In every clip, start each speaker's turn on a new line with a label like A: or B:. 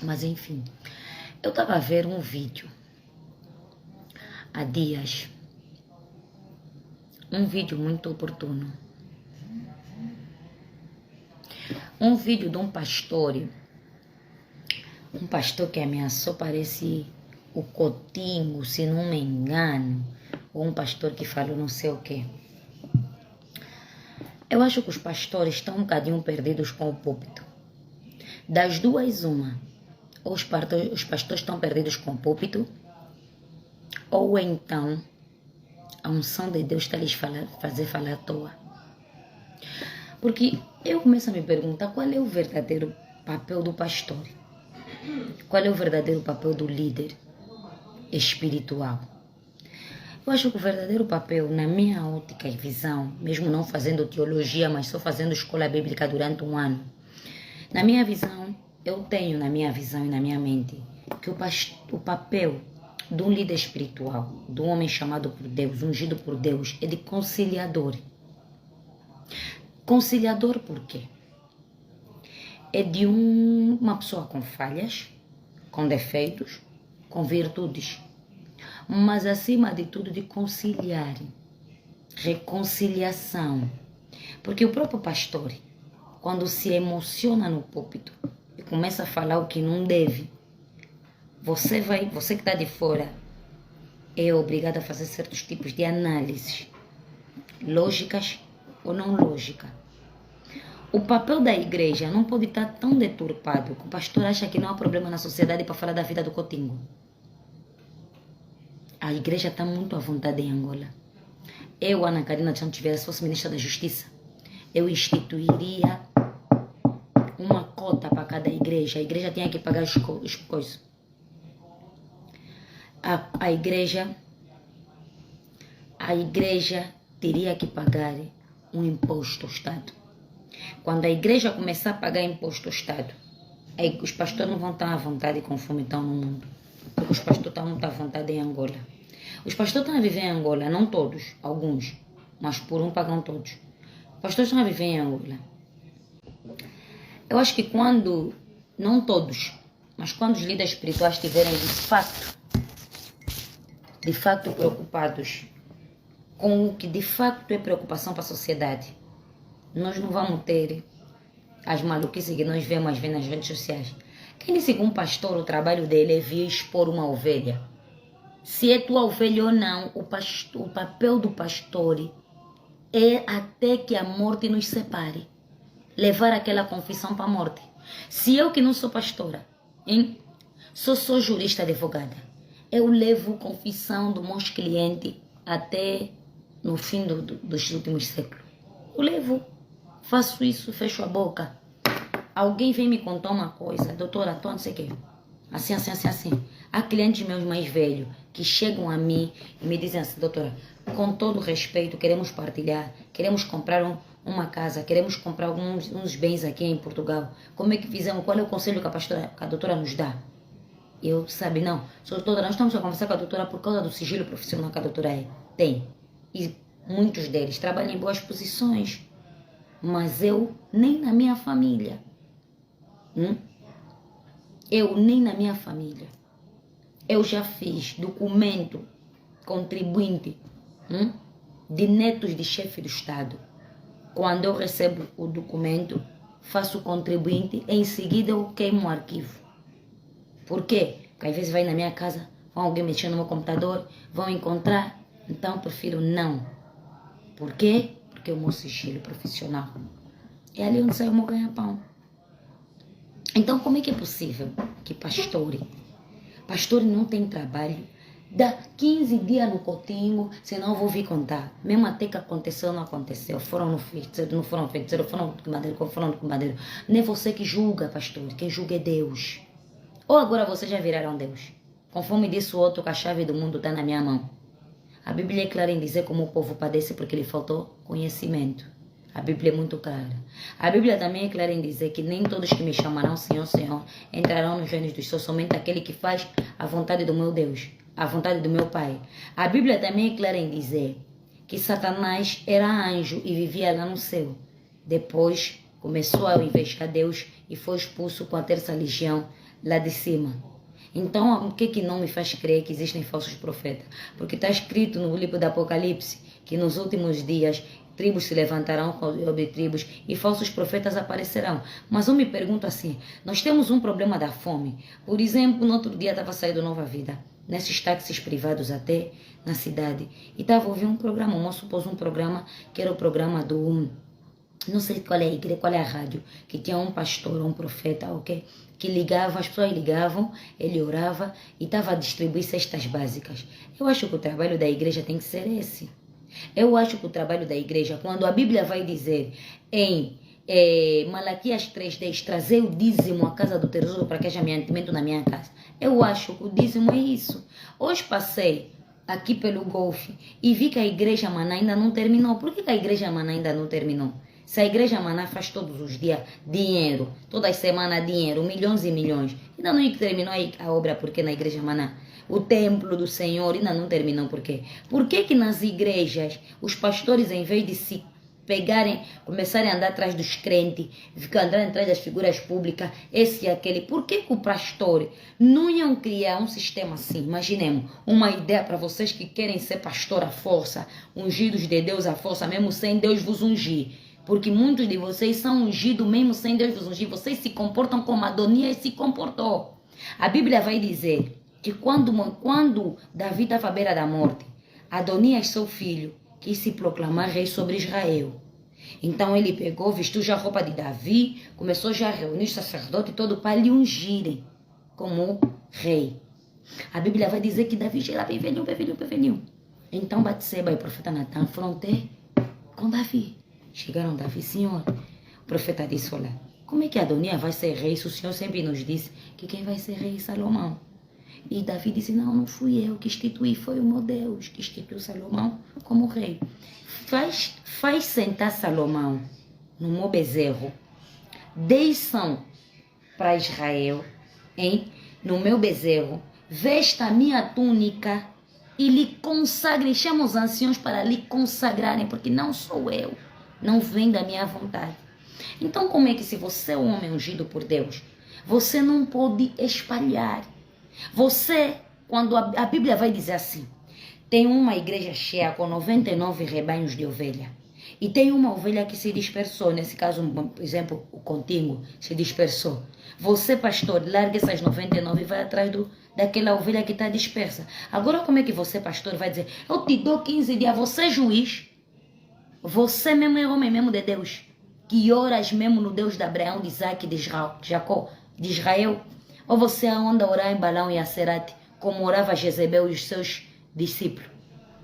A: Mas enfim, eu estava a ver um vídeo há dias, um vídeo muito oportuno, um vídeo de um pastor que ameaçou, parece o Coutinho, se não me engano, ou um pastor que falou não sei o quê. Eu acho que os pastores estão um bocadinho perdidos com o púlpito. Das duas, uma. Ou os pastores estão perdidos com o púlpito, ou então a unção de Deus está lhes fazer falar à toa. Porque eu começo a me perguntar qual é o verdadeiro papel do pastor. Qual é o verdadeiro papel do líder espiritual? Eu acho que o verdadeiro papel, na minha ótica e visão, mesmo não fazendo teologia, mas só fazendo escola bíblica durante um ano, na minha visão, eu tenho na minha visão e na minha mente que o papel de um líder espiritual, de um homem chamado por Deus, ungido por Deus, é de conciliador. Conciliador por quê? É de uma pessoa com falhas, com defeitos, com virtudes, mas acima de tudo de conciliar, reconciliação. Porque o próprio pastor, quando se emociona no púlpito e começa a falar o que não deve, você que está de fora, é obrigado a fazer certos tipos de análises, lógicas ou não lógicas. O papel da igreja não pode estar tão deturpado que o pastor acha que não há problema na sociedade para falar da vida do Coutinho. A igreja está muito à vontade em Angola. Eu, Ana Karina, se fosse ministra da Justiça, eu instituiria uma cota para cada igreja. A igreja tinha que pagar as coisas. A igreja teria que pagar um imposto ao Estado. Quando a igreja começar a pagar imposto ao Estado, os pastores não vão estar à vontade conforme estão no mundo. Porque os pastores estão muito à vontade em Angola. Os pastores estão a viver em Angola, não todos, alguns, mas por um pagam todos. Os pastores estão a viver em Angola. Eu acho que quando, não todos, mas quando os líderes espirituais estiverem de facto preocupados com o que de facto é preocupação para a sociedade, nós não vamos ter as maluquices que nós vemos ver nas redes sociais. Quem disse que um pastor, o trabalho dele é vir expor uma ovelha? Se é tua ovelha ou não, o papel do pastor é até que a morte nos separe. Levar aquela confissão para a morte. Se eu que não sou pastora, sou jurista advogada, eu levo confissão do meus clientes até no fim dos últimos séculos. Eu levo, faço isso, fecho a boca. Alguém vem me contar uma coisa, doutora, não sei o quê. Assim. Há clientes meus mais velhos que chegam a mim e me dizem assim, doutora, com todo respeito, queremos partilhar, queremos comprar uma casa, queremos comprar uns bens aqui em Portugal. Como é que fizemos? Qual é o conselho que a doutora nos dá? Eu, não, doutora, nós estamos a conversar com a doutora por causa do sigilo profissional que a doutora tem. E muitos deles trabalham em boas posições, mas eu nem na minha família. Eu nem na minha família. Eu já fiz documento contribuinte de netos de chefe do Estado. Quando eu recebo o documento, faço o contribuinte, em seguida eu queimo o arquivo. Por quê? Porque às vezes vai na minha casa, vão alguém mexendo no meu computador, vão encontrar, então eu prefiro não. Por quê? Porque é o meu sigilo profissional. É ali onde sai o meu ganha-pão. Então, como é que é possível que pastores não tem trabalho, dá 15 dias no Coutinho, senão eu vou vir contar. Mesmo até que aconteceu, não aconteceu. Foram no feiticeiro, não foram feiticeiro, foram no cumadeiro. Nem você que julga, pastor, quem julga é Deus. Ou agora vocês já viraram Deus. Conforme disse o outro, que a chave do mundo está na minha mão. A Bíblia é clara em dizer como o povo padece porque lhe faltou conhecimento. A Bíblia é muito clara. A Bíblia também é clara em dizer que nem todos que me chamarão Senhor, Senhor, entrarão nos reinos dos céus, somente aquele que faz a vontade do meu Deus, a vontade do meu Pai. A Bíblia também é clara em dizer que Satanás era anjo e vivia lá no céu. Depois começou a investigar Deus e foi expulso com a terça legião lá de cima. Então, o que não me faz crer que existem falsos profetas? Porque está escrito no livro do Apocalipse que nos últimos dias tribos se levantarão sobre tribos e falsos profetas aparecerão. Mas eu me pergunto assim, nós temos um problema da fome. Por exemplo, no outro dia estava saindo Nova Vida, nesses táxis privados até na cidade, e estava ouvindo um programa, o moço pôs um programa que era o programa do... Não sei qual é a igreja, qual é a rádio, que tinha um pastor, um profeta, ok? Que ligava, as pessoas ligavam, ele orava e estava a distribuir cestas básicas. Eu acho que o trabalho da igreja tem que ser esse. Eu acho que o trabalho da igreja, quando a Bíblia vai dizer em Malaquias 3:10, trazer o dízimo à casa do tesouro para que haja mantimento na minha casa. Eu acho que o dízimo é isso. Hoje passei aqui pelo Golfe e vi que a igreja Maná ainda não terminou. Por que a igreja Maná ainda não terminou? Se a igreja Maná faz todos os dias dinheiro, todas as semanas dinheiro, milhões e milhões, ainda não terminou a obra, porque na igreja Maná o templo do Senhor ainda não terminou. Por quê? Por que nas igrejas os pastores, em vez de se pegarem, começarem a andar atrás dos crentes, ficar andando atrás das figuras públicas, esse e aquele, por que o pastor não iam criar um sistema assim? Imaginemos uma ideia para vocês que querem ser pastor à força, ungidos de Deus à força, mesmo sem Deus vos ungir. Porque muitos de vocês são ungidos mesmo sem Deus vos ungir. Vocês se comportam como Adonias se comportou. A Bíblia vai dizer que quando Davi estava à beira da morte, Adonias, seu filho, quis se proclamar rei sobre Israel. Então ele pegou, vestiu já a roupa de Davi, começou já a reunir os sacerdotes e todo para lhe ungirem como rei. A Bíblia vai dizer que Davi já era bem velhinho. Então Batseba e o profeta Natan foram ter com Davi. Chegaram Davi, Senhor, o profeta disse, olha, como é que Adonias vai ser rei se o Senhor sempre nos disse que quem vai ser rei é Salomão? E Davi disse, não fui eu que instituí, foi o meu Deus que instituiu Salomão como rei. Faz sentar Salomão no meu bezerro, 10 são para Israel, no meu bezerro, vesta a minha túnica e lhe consagrem, chama os anciãos para lhe consagrarem, porque não sou eu, não vem da minha vontade. Então como é que, se você é um homem ungido por Deus, você não pode espalhar? Você, quando a Bíblia vai dizer assim, tem uma igreja cheia com 99 rebanhos de ovelha, e tem uma ovelha que se dispersou, nesse caso, por exemplo, o contínuo se dispersou. Você, pastor, larga essas 99 e vai atrás daquela ovelha que está dispersa. Agora como é que você, pastor, vai dizer, eu te dou 15 dias, você é juiz, você mesmo é homem mesmo de Deus, que oras mesmo no Deus de Abraão, de Isaac, de Jacó, de Israel? Ou você anda a orar em Balão e Acerate, como orava Jezebel e os seus discípulos,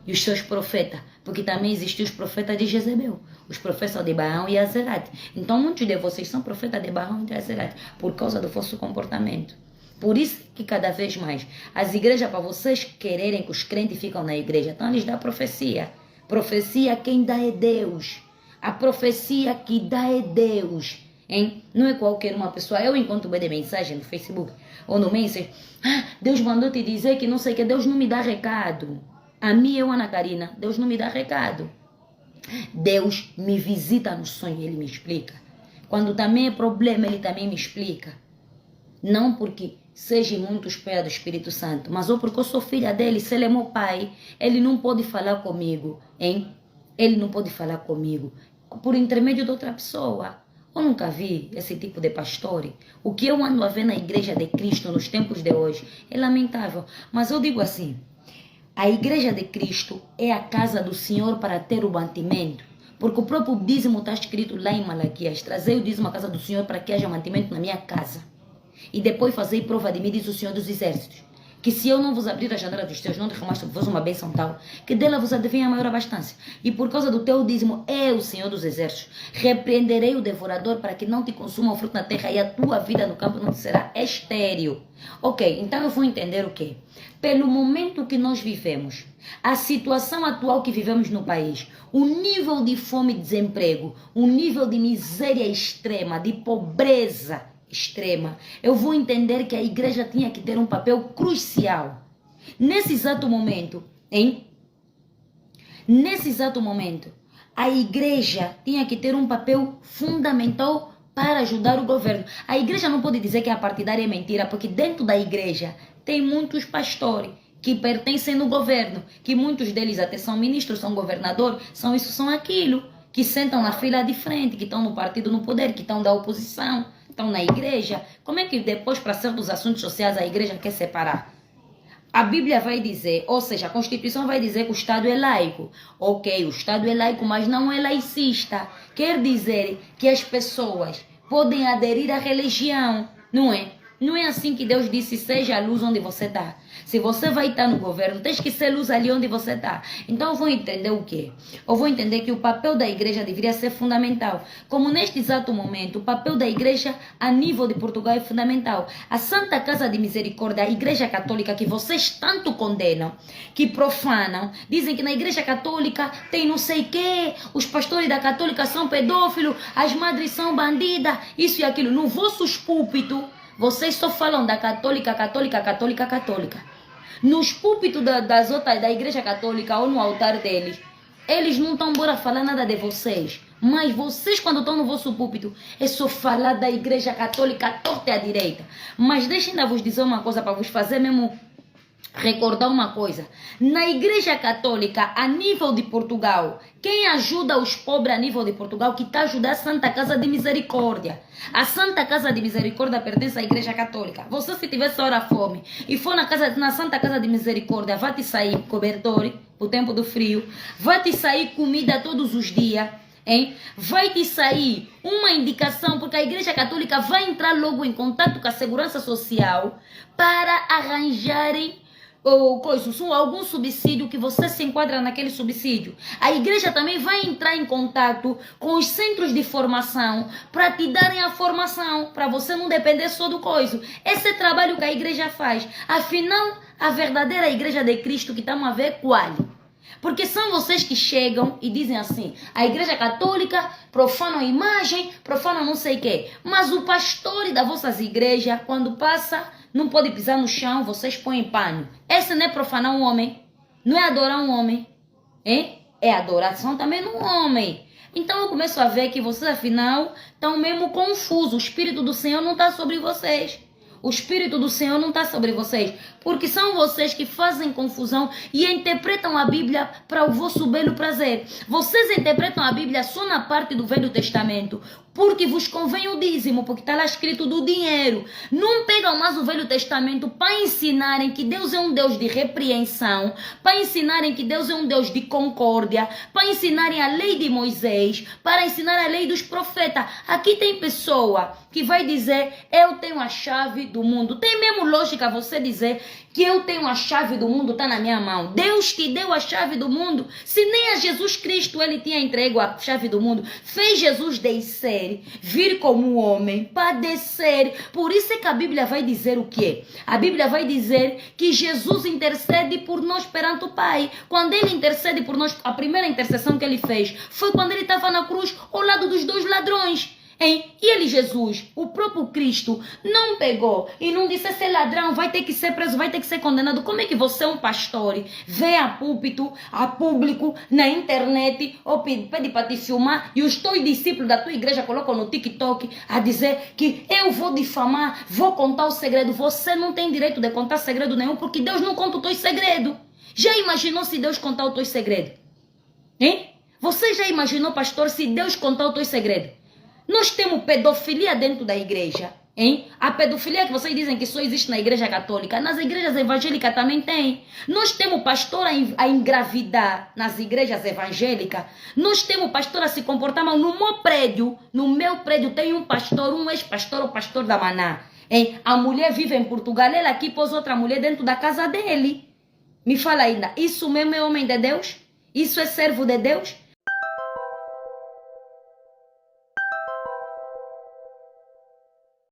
A: e os seus profetas? Porque também existiam os profetas de Jezebel, os profetas de Balão e Acerate. Então muitos de vocês são profetas de Balão e de Acerate, por causa do vosso comportamento. Por isso que cada vez mais, as igrejas, para vocês quererem que os crentes ficam na igreja, então eles dão profecia. Profecia quem dá é Deus. A profecia que dá é Deus. Não é qualquer uma pessoa. Eu encontro bem de mensagem no Facebook ou no Messenger, Deus mandou te dizer que não sei o que, Deus não me dá recado. A mim, eu, Ana Karina, Deus não me dá recado. Deus me visita no sonho, Ele me explica. Quando também é problema, Ele também me explica. Não porque seja muito espera do Espírito Santo, mas ou porque eu sou filha dele. Se Ele é meu pai, Ele não pode falar comigo, Ele não pode falar comigo por intermédio de outra pessoa. Eu nunca vi esse tipo de pastor. O que eu ando a ver na igreja de Cristo nos tempos de hoje é lamentável. Mas eu digo assim, a igreja de Cristo é a casa do Senhor para ter o mantimento. Porque o próprio dízimo está escrito lá em Malaquias, trazer o dízimo à casa do Senhor para que haja mantimento na minha casa. E depois fazer prova de mim, diz o Senhor dos Exércitos, que se eu não vos abrir a janela dos céus, não derramar sobre vós uma bênção tal, que dela vos advenha a maior abastança. E por causa do teu dízimo, eu, Senhor dos Exércitos, repreenderei o devorador para que não te consuma o fruto na terra e a tua vida no campo não te será estéril. Ok, então eu vou entender o quê? Pelo momento que nós vivemos, a situação atual que vivemos no país, o nível de fome e desemprego, o nível de miséria extrema, de pobreza extrema, eu vou entender que a igreja tinha que ter um papel crucial. Nesse exato momento, Nesse exato momento, a igreja tinha que ter um papel fundamental, para ajudar o governo. A igreja não pode dizer que a partidária é mentira, porque dentro da igreja tem muitos pastores que pertencem no governo, que muitos deles até são ministros, são governadores, são isso, são aquilo, que sentam na fila de frente, que estão no partido no poder, que estão da oposição, estão na igreja. Como é que depois, para certos assuntos sociais, a igreja quer separar? A Bíblia vai dizer, ou seja, a Constituição vai dizer que o Estado é laico. Ok, o Estado é laico, mas não é laicista. Quer dizer que as pessoas podem aderir à religião, não é? Não é assim que Deus disse, seja a luz onde você está. Se você vai estar no governo, tens que ser luz ali onde você está. Então eu vou entender o quê? Eu vou entender que o papel da igreja deveria ser fundamental. Como neste exato momento, o papel da igreja a nível de Portugal é fundamental. A Santa Casa de Misericórdia, a igreja católica que vocês tanto condenam, que profanam, dizem que na igreja católica tem não sei o quê, os pastores da católica são pedófilos, as madres são bandidas, isso e aquilo. No vossos púlpitos, vocês só falam da católica, católica, católica, católica. Nos púlpitos das outras, da igreja católica ou no altar deles, eles não estão embora falar nada de vocês. Mas vocês, quando estão no vosso púlpito, é só falar da igreja católica torta e à direita. Mas deixem eu vos dizer uma coisa para vos fazer mesmo recordar uma coisa. Na igreja católica, a nível de Portugal, quem ajuda os pobres a nível de Portugal, que está ajudando a Santa Casa de Misericórdia. A Santa Casa de Misericórdia pertence à igreja católica. Você, se tivesse hora fome e for na Santa Casa de Misericórdia, vai te sair cobertor, o tempo do frio, vai te sair comida todos os dias, hein? Vai te sair uma indicação, porque a igreja católica vai entrar logo em contato com a segurança social para arranjarem ou algum subsídio que você se enquadra naquele subsídio. A igreja também vai entrar em contato com os centros de formação para te darem a formação, para você não depender só do coisa. Esse é o trabalho que a igreja faz. Afinal, a verdadeira igreja de Cristo que estamos a ver qual? Porque são vocês que chegam e dizem assim, a igreja católica profana a imagem, profana não sei o quê. Mas o pastor da vossas igrejas, quando passa, não pode pisar no chão, vocês põem pano. Esse não é profanar um homem, não é adorar um homem, hein? É adoração também no homem. Então eu começo a ver que vocês afinal estão mesmo confusos. O Espírito do Senhor não está sobre vocês. O Espírito do Senhor não está sobre vocês, porque são vocês que fazem confusão e interpretam a Bíblia para o vosso belo prazer. Vocês interpretam a Bíblia só na parte do Velho Testamento, porque vos convém o dízimo, porque está lá escrito do dinheiro. Não pegam mais o Velho Testamento para ensinarem que Deus é um Deus de repreensão, para ensinarem que Deus é um Deus de concórdia, para ensinarem a lei de Moisés, para ensinar a lei dos profetas. Aqui tem pessoa que vai dizer, eu tenho a chave do mundo. Tem mesmo lógica você dizer que eu tenho a chave do mundo, está na minha mão. Deus te deu a chave do mundo. Se nem a Jesus Cristo ele tinha entregue a chave do mundo, fez Jesus descer, vir como homem, padecer. Por isso é que a Bíblia vai dizer o quê? A Bíblia vai dizer que Jesus intercede por nós perante o Pai. Quando ele intercede por nós, a primeira intercessão que ele fez foi quando ele estava na cruz ao lado dos dois ladrões. Hein? E ele, Jesus, o próprio Cristo, não pegou e não disse, esse ladrão vai ter que ser preso, vai ter que ser condenado. Como é que você é um pastor, vem a púlpito, a público, na internet, ou pede para te filmar, e os teus discípulos da tua igreja colocam no TikTok a dizer que eu vou difamar, vou contar o segredo. Você não tem direito de contar segredo nenhum, porque Deus não conta o teu segredo. Já imaginou se Deus contar o teu segredo? Hein? Você já imaginou, pastor, se Deus contar o teu segredo? Nós temos pedofilia dentro da igreja, hein? A pedofilia que vocês dizem que só existe na igreja católica, nas igrejas evangélicas também tem. Nós temos pastor a engravidar nas igrejas evangélicas. Nós temos pastor a se comportar mal. No meu prédio tem um pastor, um ex-pastor, o pastor da Maná. Hein? A mulher vive em Portugal, ele aqui pôs outra mulher dentro da casa dele. Me fala ainda, isso mesmo é homem de Deus? Isso é servo de Deus?